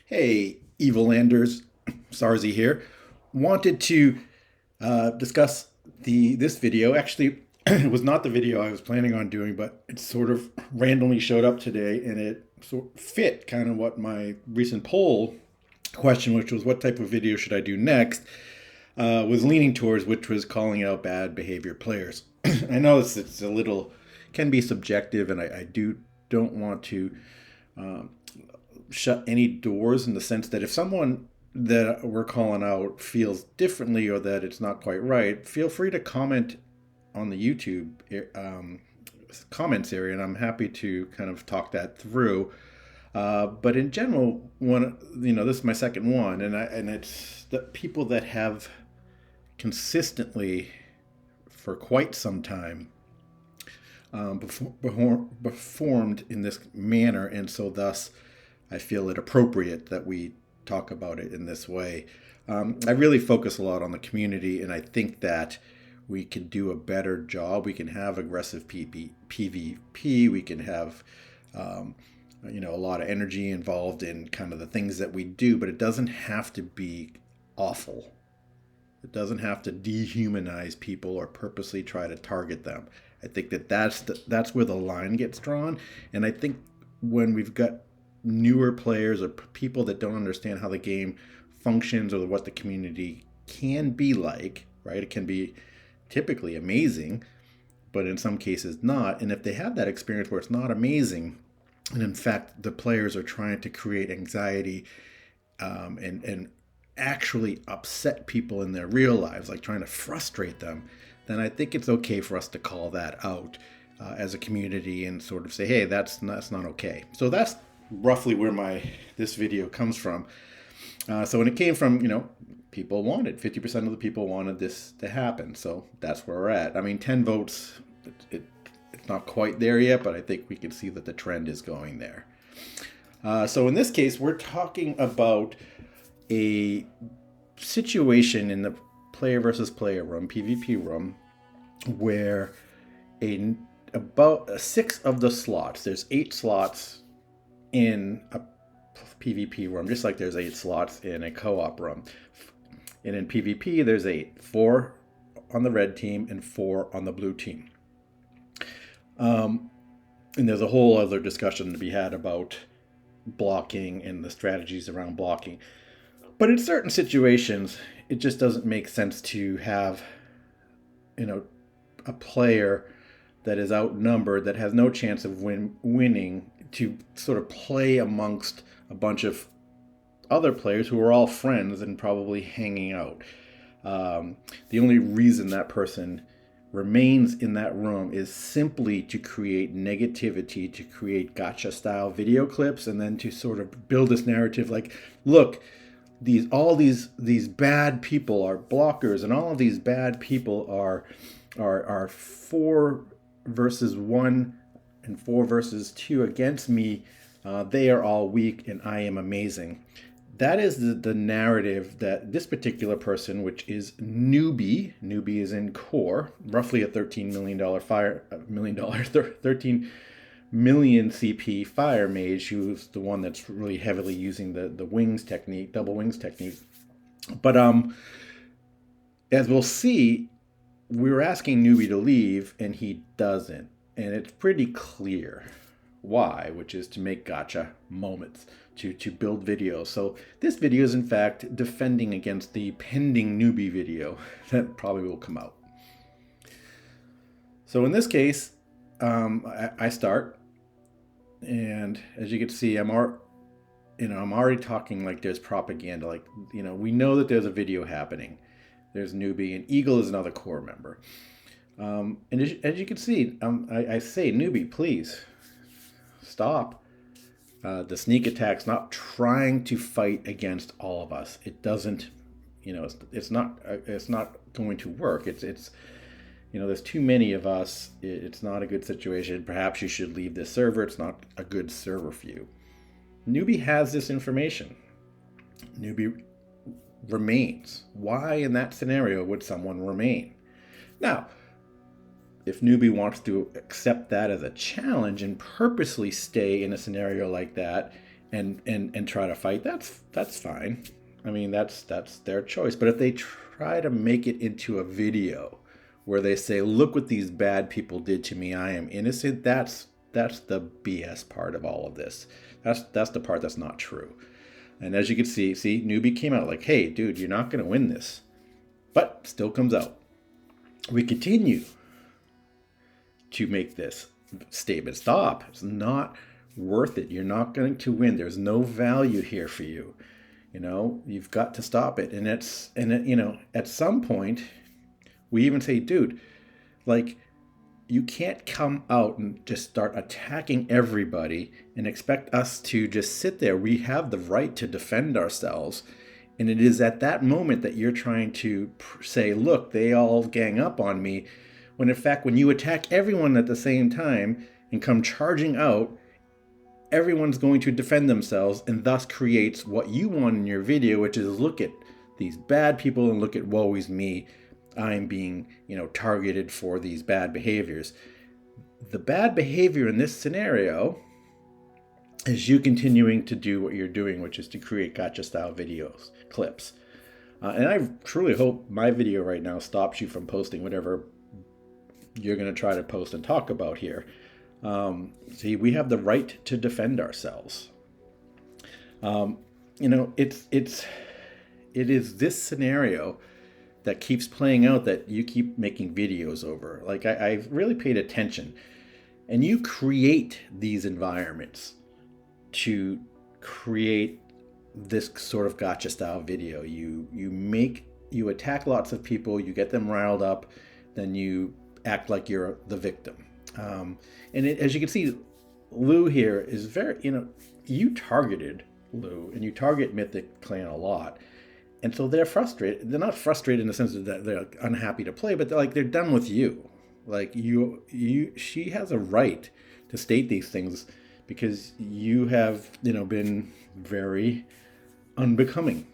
Hey, Evil Landers, Sarzi here. Wanted to discuss this video. Actually, it was not the video I was planning on doing, but it sort of randomly showed up today, and it sort of fit kind of what my recent poll question, which was what type of video should I do next, was leaning towards, which was calling out bad behavior players. I know it's a little can be subjective, and I don't want to shut any doors in the sense that if someone that we're calling out feels differently or that it's not quite right, feel free to comment on the YouTube comments area, and I'm happy to kind of talk that through. But in general, this is my second one, and it's the people that have consistently for quite some time performed in this manner, and so thus I feel it appropriate that we talk about it in this way. I really focus a lot on the community, and I think that we can do a better job. We can have aggressive PvP. We can have a lot of energy involved in kind of the things that we do, but it doesn't have to be awful. It doesn't have to dehumanize people or purposely try to target them. I think that's where the line gets drawn, and I think when we've got newer players or people that don't understand how the game functions or what the community can be like, right? It can be typically amazing, but in some cases not. And if they have that experience where it's not amazing, and in fact the players are trying to create anxiety and actually upset people in their real lives, like trying to frustrate them, then I think it's okay for us to call that out as a community and sort of say, hey, that's not okay. So that's roughly where this video comes from. So when it came from, people wanted, 50% of the people wanted this to happen. So that's where we're at. I mean, 10 votes, it's not quite there yet, but I think we can see that the trend is going there. So in this case, we're talking about a situation in the player versus player room, PvP room, where about 6 of the slots, there's 8 slots in a PvP room, just like there's 8 slots in a co-op room. And in PvP, there's 8, 4 on the red team and 4 on the blue team. And there's a whole other discussion to be had about blocking and the strategies around blocking. But in certain situations, it just doesn't make sense to have, a player that is outnumbered, that has no chance of winning, to sort of play amongst a bunch of other players who are all friends and probably hanging out. The only reason that person remains in that room is simply to create negativity, to create gotcha style video clips, and then to sort of build this narrative like, look, all these bad people are blockers, and all of these bad people are 4 versus 1 and 4 versus 2 against me. They are all weak and I am amazing. That is the narrative that this particular person, which is Newbie is in core, roughly a $13 million 13 million CP fire mage, who's the one that's really heavily using the wings technique, double wings technique. But as we'll see, we were asking Newbie to leave and he doesn't. And it's pretty clear why, which is to make gotcha moments, to build videos. So this video is in fact defending against the pending Newbie video that probably will come out. So in this case, I start, and as you can see, I'm already talking like there's propaganda. Like, we know that there's a video happening. There's Newbie, and Eagle is another core member. And as you can see, I say, Newbie, please stop. The sneak attack's not trying to fight against all of us. It doesn't, it's not going to work. It's there's too many of us. It's not a good situation. Perhaps you should leave this server. It's not a good server for you. Newbie has this information. Newbie remains. Why in that scenario would someone remain? Now, if Newbie wants to accept that as a challenge and purposely stay in a scenario like that and try to fight, that's fine. I mean, that's their choice. But if they try to make it into a video where they say, look what these bad people did to me, I am innocent, that's the BS part of all of this. That's the part that's not true. And as you can see, Newbie came out like, hey, dude, you're not going to win this. But still comes out. We continue to make this statement. Stop. It's not worth it. You're not going to win. There's no value here for you. You know, you've got to stop it. And at some point, we even say, dude, like, you can't come out and just start attacking everybody and expect us to just sit there. We have the right to defend ourselves. And it is at that moment that you're trying to say, look, they all gang up on me. When in fact, when you attack everyone at the same time and come charging out, everyone's going to defend themselves, and thus creates what you want in your video, which is look at these bad people and look at woe is me. I'm being, targeted for these bad behaviors. The bad behavior in this scenario is you continuing to do what you're doing, which is to create gotcha style videos, clips. And I truly hope my video right now stops you from posting whatever you're going to try to post and talk about here. See, we have the right to defend ourselves. It is this scenario that keeps playing out that you keep making videos over. Like I've really paid attention, and you create these environments to create this sort of gotcha style video. You attack lots of people, you get them riled up, then you act like you're the victim. As you can see, Lou here is very, you targeted Lou and you target Mythic Clan a lot. And so they're frustrated. They're not frustrated in the sense that they're unhappy to play, but they're done with you. Like she has a right to state these things because you have, been very unbecoming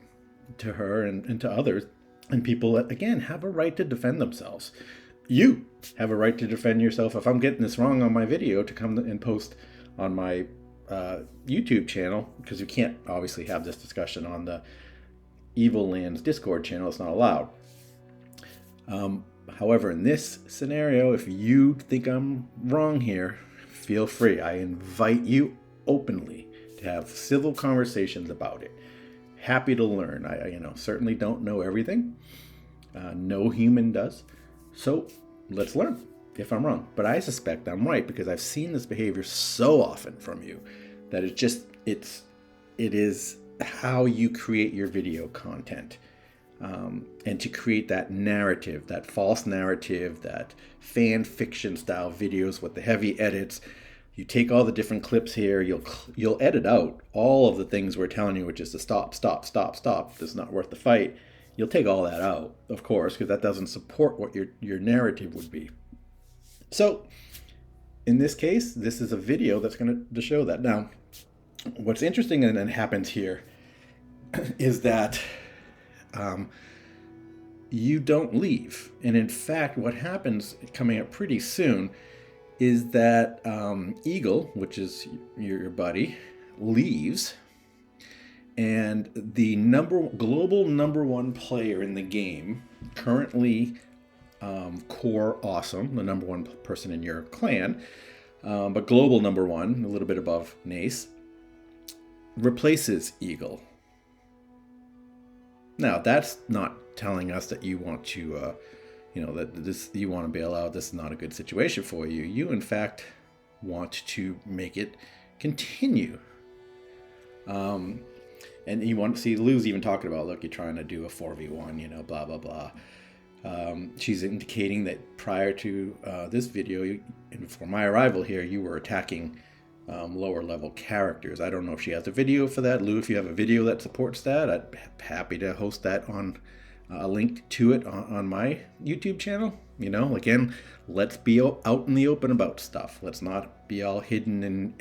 to her and to others. And people, again, have a right to defend themselves. You have a right to defend yourself. If I'm getting this wrong on my video, to come and post on my YouTube channel, because you can't obviously have this discussion on the Evil Lands Discord channel. It's not allowed. However, in this scenario, if you think I'm wrong here, feel free. I invite you openly to have civil conversations about it. Happy to learn. I certainly don't know everything. No human does. So let's learn if I'm wrong. But I suspect I'm right because I've seen this behavior so often from you that it is how you create your video content. And to create that narrative, that false narrative, that fan fiction style videos with the heavy edits. You take all the different clips here, you'll edit out all of the things we're telling you, which is to stop. This is not worth the fight. You'll take all that out, of course, because that doesn't support what your narrative would be. So, in this case, this is a video that's going to show that. Now, what's interesting and happens here is that you don't leave. And in fact, what happens coming up pretty soon is that Eagle, which is your buddy, leaves. And the global number one player in the game, currently Core Awesome, the number one person in your clan, but global number one, a little bit above Nace, replaces Eagle. Now, that's not telling us that you want to, you want to bail out. This is not a good situation for you. You, in fact, want to make it continue. And you want to see Lou's even talking about, look, you're trying to do a 4v1, blah, blah, blah. She's indicating that prior to this video, and before my arrival here, you were attacking lower level characters. I don't know if she has a video for that. Lou, if you have a video that supports that, I'd be happy to host that on a link to it on my YouTube channel. Again, let's be out in the open about stuff. Let's not be all hidden and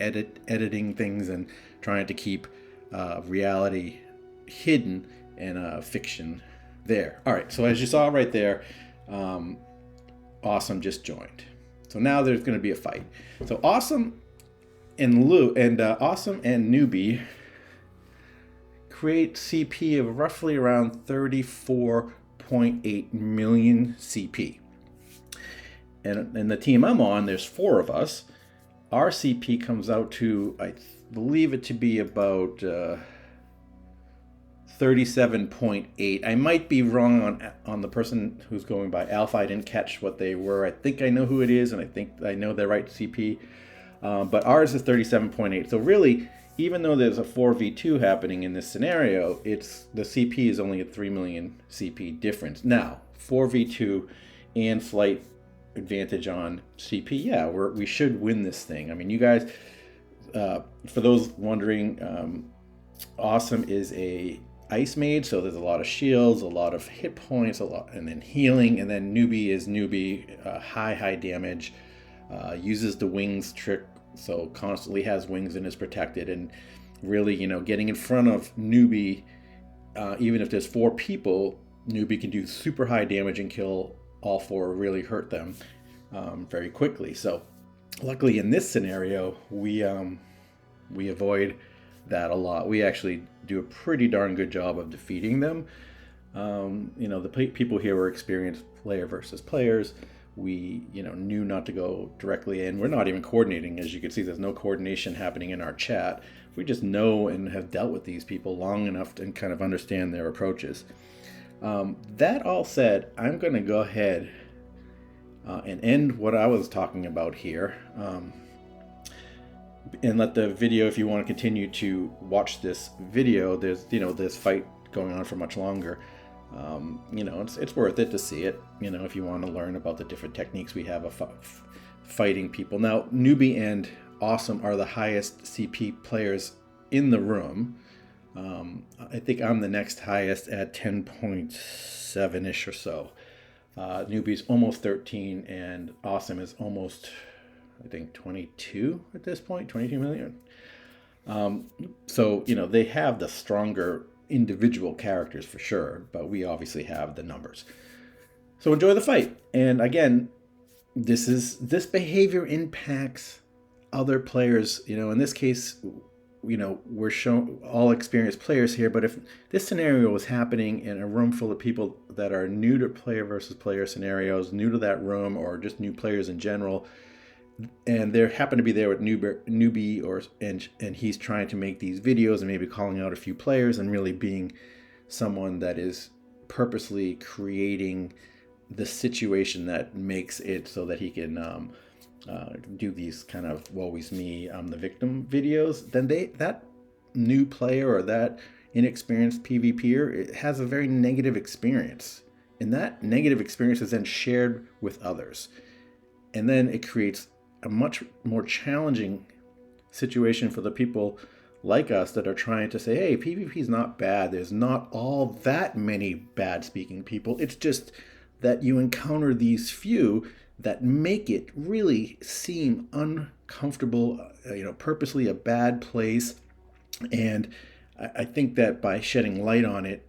editing things and trying to keep reality hidden and fiction there. All right, so as you saw right there, Awesome just joined. So now there's going to be a fight. So Awesome and Awesome and Newbie create CP of roughly around 34.8 million CP. And the team I'm on, there's 4 of us. Our CP comes out to, I believe it to be about 37.8. I might be wrong on the person who's going by Alpha. I didn't catch what they were. I think I know who it is, and I think I know the right CP. But ours is 37.8. So really, even though there's a 4v2 happening in this scenario, the CP is only a 3 million CP difference. Now, 4v2 and slight advantage on CP, yeah, we should win this thing. I mean, you guys, for those wondering, Awesome is a ice mage, so there's a lot of shields, a lot of hit points, and then healing. And then Newbie is high damage, uses the wings trick, so constantly has wings and is protected. And really, getting in front of Newbie, even if there's 4 people, Newbie can do super high damage and kill all 4, really hurt them very quickly. So luckily in this scenario, we avoid that a lot. We actually do a pretty darn good job of defeating them. The people here were experienced player versus players. We knew not to go directly in. We're not even coordinating. As you can see, there's no coordination happening in our chat. We just know and have dealt with these people long enough to kind of understand their approaches. That all said, I'm going to go ahead and end what I was talking about here, and let the video, if you want to continue to watch this video, there's this fight going on for much longer. It's worth it to see it, if you want to learn about the different techniques we have of fighting people. Now, Newbie and Awesome are the highest CP players in the room. I think I'm the next highest at 10.7-ish or so. Newbie's almost 13, and Awesome is almost, I think, 22 at this point, 22 million. So, they have the stronger individual characters for sure, but we obviously have the numbers. So enjoy the fight. And again, this behavior impacts other players. In this case, we're shown all experienced players here, but if this scenario was happening in a room full of people that are new to player versus player scenarios, new to that room, or just new players in general, and they happen to be there with Newbie, and he's trying to make these videos and maybe calling out a few players and really being someone that is purposely creating the situation that makes it so that he can do these kind of woe is me, I'm the victim videos, then that new player or that inexperienced PvPer, it has a very negative experience. And that negative experience is then shared with others. And then it creates a much more challenging situation for the people like us that are trying to say, hey, PvP is not bad. There's not all that many bad speaking people. It's just that you encounter these few that make it really seem uncomfortable, purposely a bad place. And I think that by shedding light on it,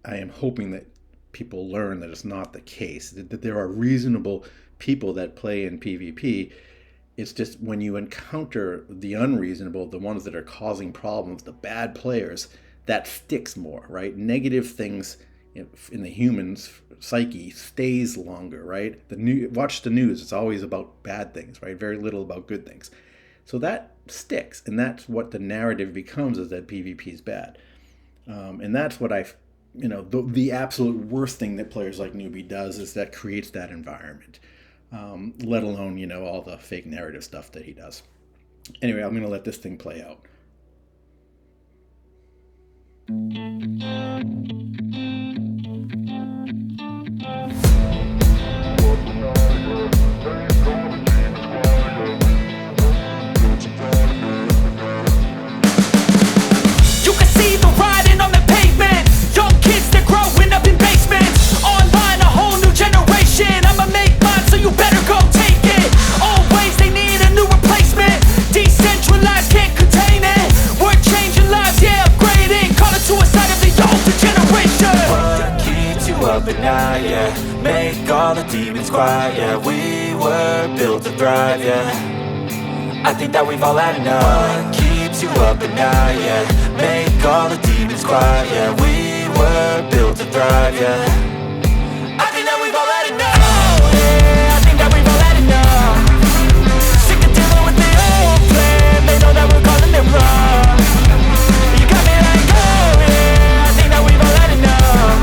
I am hoping that people learn that it's not the case, that there are reasonable people that play in PvP. It's just when you encounter the unreasonable, the ones that are causing problems, the bad players, that sticks more, right? Negative things in the human's psyche stays longer, right? Watch the news, it's always about bad things, right? Very little about good things. So that sticks, and that's what the narrative becomes, is that PvP is bad. And that's what the absolute worst thing that players like Newbie does is that creates that environment. Let alone, all the fake narrative stuff that he does. Anyway, I'm going to let this thing play out. You can see the writing on the pavement. Young kids, they're growing up in basements. Online, a whole new generation. I'ma make mine, so you better go take it. Always, they need a new replacement. Decentralized, can't contain it. We're changing lives, yeah, upgrading. Call it suicide of the older generation. What keeps you up at night, yeah? Make all the demons quiet, yeah. We were built to thrive, yeah. I think that we've all had enough. What keeps you up and I, yeah, make all the demons quiet, yeah. We were built to thrive, yeah. I think that we've all had enough, yeah. I think that we've all had enough. Sick of dealing with the old plan. They know that we're calling it wrong. You got me like, oh yeah, I think that we've all had enough.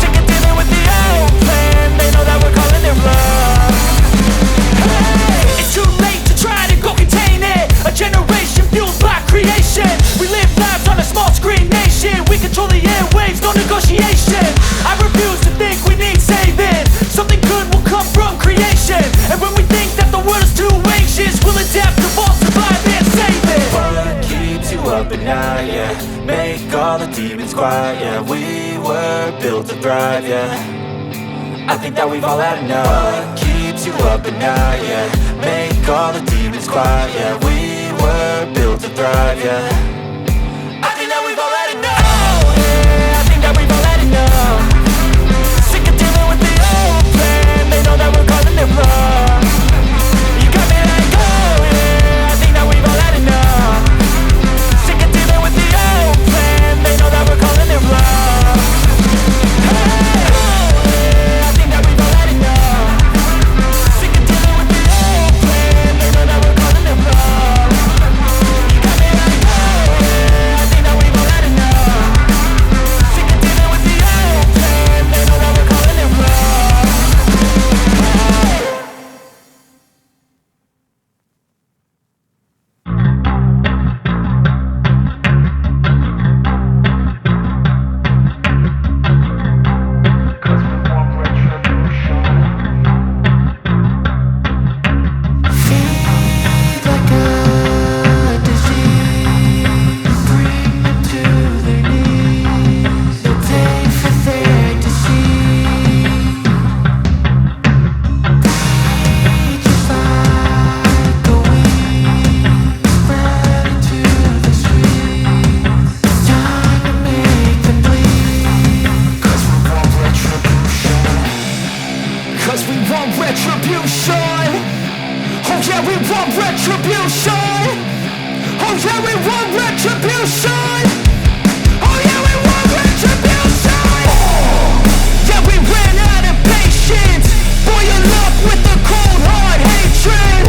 Sick of dealing with the old plan. They know that we're calling it wrong. Hey, it's too late to try to go contain it. A generation fueled by creation. We live lives on a small screen nation. We control the airwaves, no negotiation. I refuse to think we need saving. Something good will come from creation. And when we think that the world is too anxious, we'll adapt, evolve, survive and save it. What keeps you up at night, yeah? Make all the demons quiet, yeah. We were built to thrive, yeah. I think that we've all had enough. What keeps you up at night, yeah? Make all the demons quiet, yeah. We were built to thrive, yeah. I think that we've all had enough, yeah. I think that we've all had enough. Sick of dealing with the old plan. They know that we're calling it wrong. You got me like, oh yeah, I think that we've all had enough. Sick of dealing with the old plan. They know that we're calling it wrong. Hey, oh yeah, I think that we've all had enough. Sick of dealing with the old plan. They know that we're calling it wrong. You got me like, oh yeah, I think that we've all had enough. Sick of dealing with the old plan. They know that we're calling it wrong. Cause we want retribution. Oh yeah, we want retribution. Oh yeah, we want retribution. Oh yeah, we want retribution. Yeah, we ran out of patience. Boil up with the cold hard hatred.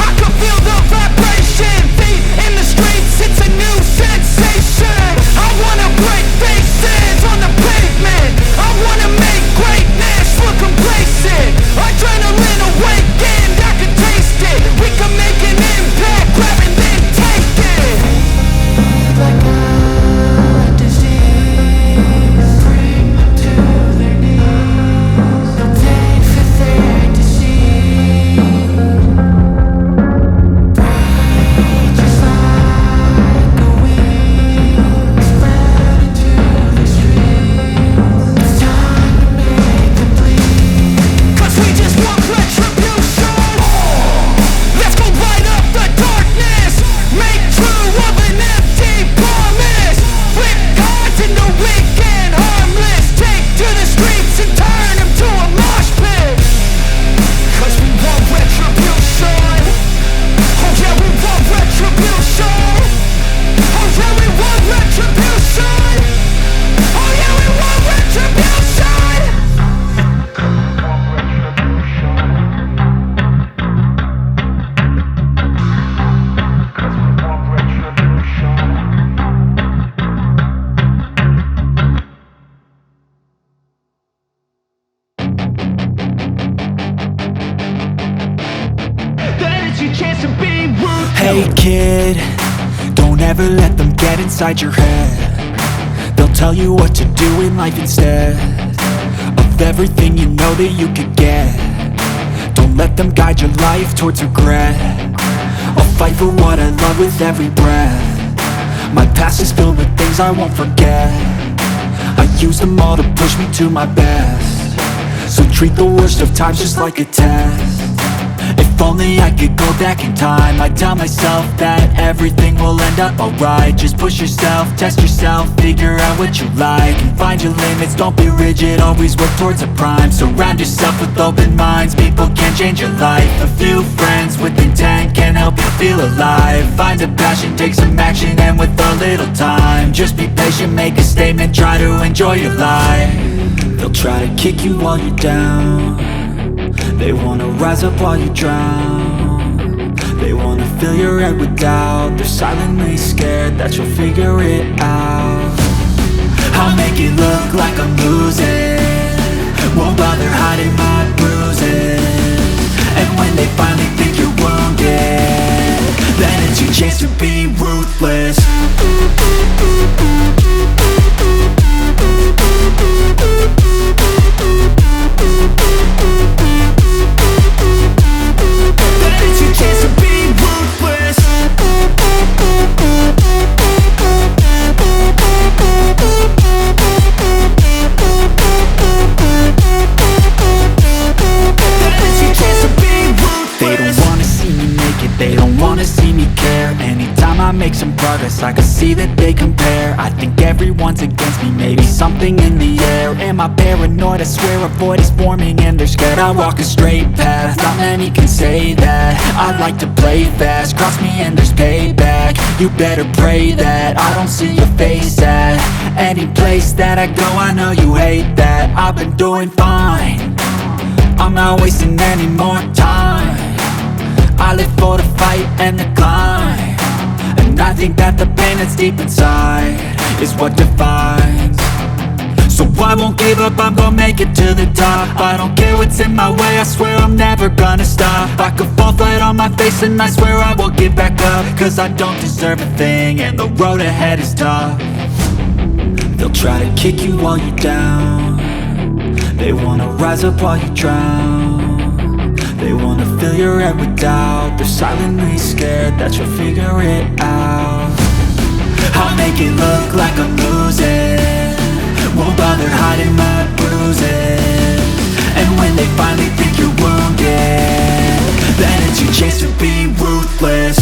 I can feel the vibration. Feet in the streets, it's a new sensation. I wanna break faces on the pavement. I wanna make greatness look complacent. Adrenaline awakened, I can taste it. We can make an impact, grab and then take it. Like a disease, bring them to their knees. They'll take for their disease. Breathe just like a wing, spread into the streets. It's time to make them bleed. Cause we just want retribution. Let's go light up the darkness. Make true of an empty promise. Flip cards into weak and harmless. Take to the streets and turn them to a mosh pit. Cause we want retribution. Oh yeah, we want retribution. Oh yeah, we want retribution. Oh yeah, we want retribution. That is your chance to be ruthless. Hey kid, don't ever let them get inside your head. They'll tell you what to do in life instead of everything you know that you could get. Don't let them guide your life towards regret. I'll fight for what I love with every breath. My past is filled with things I won't forget. I use them all to push me to my best. So treat the worst of times just like a test. If only I could go back in time, I'd tell myself that everything will end up alright. Just push yourself, test yourself, figure out what you like, and find your limits, don't be rigid, always work towards a prime. Surround yourself with open minds, people can change your life. A few friends with intent can help you feel alive. Find a passion, take some action, and with a little time, just be patient, make a statement, try to enjoy your life. They'll try to kick you while you're down, they wanna rise up while you drown, they wanna fill your head with doubt, they're silently scared that you'll figure it out. I'll make it look like I'm losing, won't bother hiding my bruises, and when they finally think you're wounded, then it's your chance to be ruthless. Then it's your chance to be ruthless. They don't wanna see me make it, they don't wanna see me care. Anytime I make some progress, I can see that they compare. I think everyone's against me, maybe something in the air. Am I paranoid? I swear a void is forming and they're scared. I walk a straight path, not many can say that. I like to play fast, cross me and there's payback. You better pray that I don't see your face at any place that I go. I know you hate that. I've been doing fine, I'm not wasting any more time. I live for the fight and the climb, and I think that the pain that's deep inside is what defines. So I won't give up, I'm gonna make it to the top. I don't care what's in my way, I swear I'm never gonna stop. I could fall flat on my face and I swear I will get back up, cause I don't deserve a thing and the road ahead is tough. They'll try to kick you while you're down, they wanna rise up while you drown, they wanna fill your head with doubt, they're silently scared that you'll figure it out. I'll make it look like I'm losing, won't bother hiding my bruises, and when they finally think you're wounded, then it's your chance to be ruthless.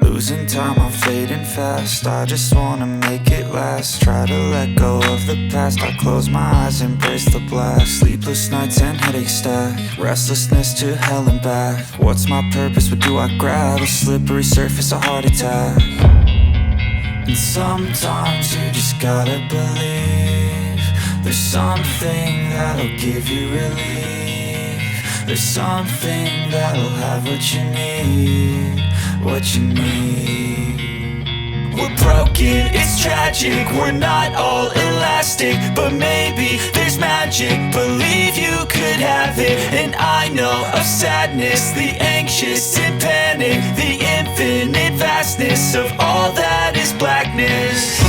Losing time, I'm fading fast, I just wanna make it last. Try to let go of the past, I close my eyes, embrace the blast. Sleepless nights and headaches stack, restlessness to hell and back. What's my purpose, what do I grab? A slippery surface, a heart attack. And sometimes you just gotta believe there's something that'll give you relief. There's something that'll have what you need, what you need. We're broken, it's tragic, we're not all elastic, but maybe there's magic, believe you could have it. And I know of sadness, the anxious and panic, the infinite vastness of all that is blackness.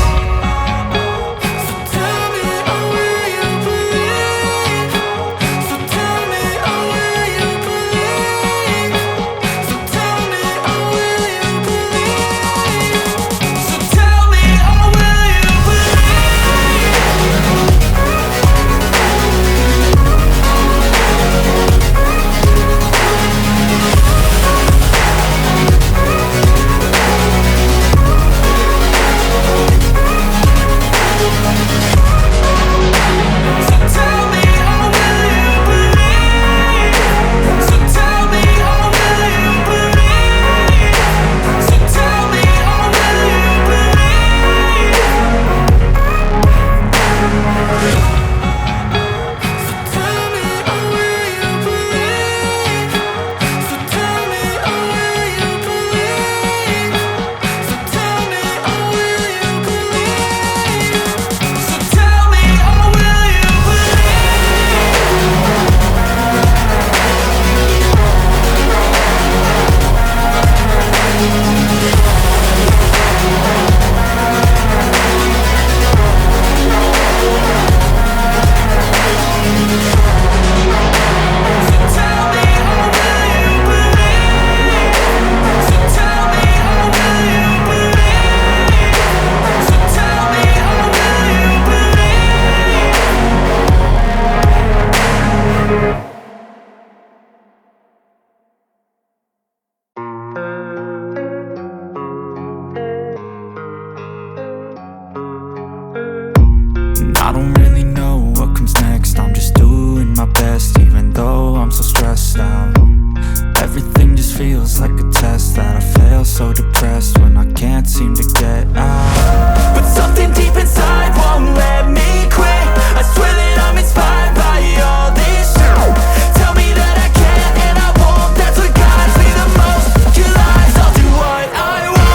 depressed when I can't seem to get out. But something deep inside won't let me quit. I swear that I'm inspired by all this shit. Tell me that I can and I won't. That's what guides me the most. Your lies, I'll do what I want.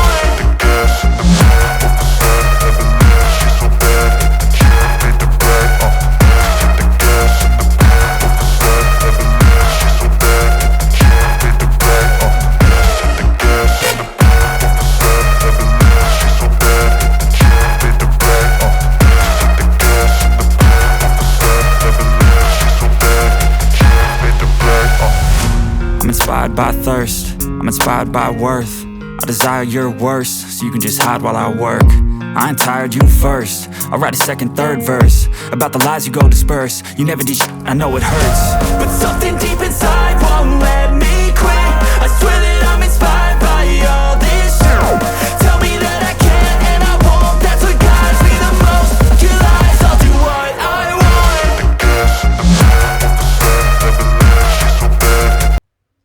I'm inspired by thirst, I'm inspired by worth. I desire your worst, so you can just hide while I work. I ain't tired, you first. I'll write a second, third verse about the lies you go disperse. You never did shit, I know it hurts. But something deep inside won't let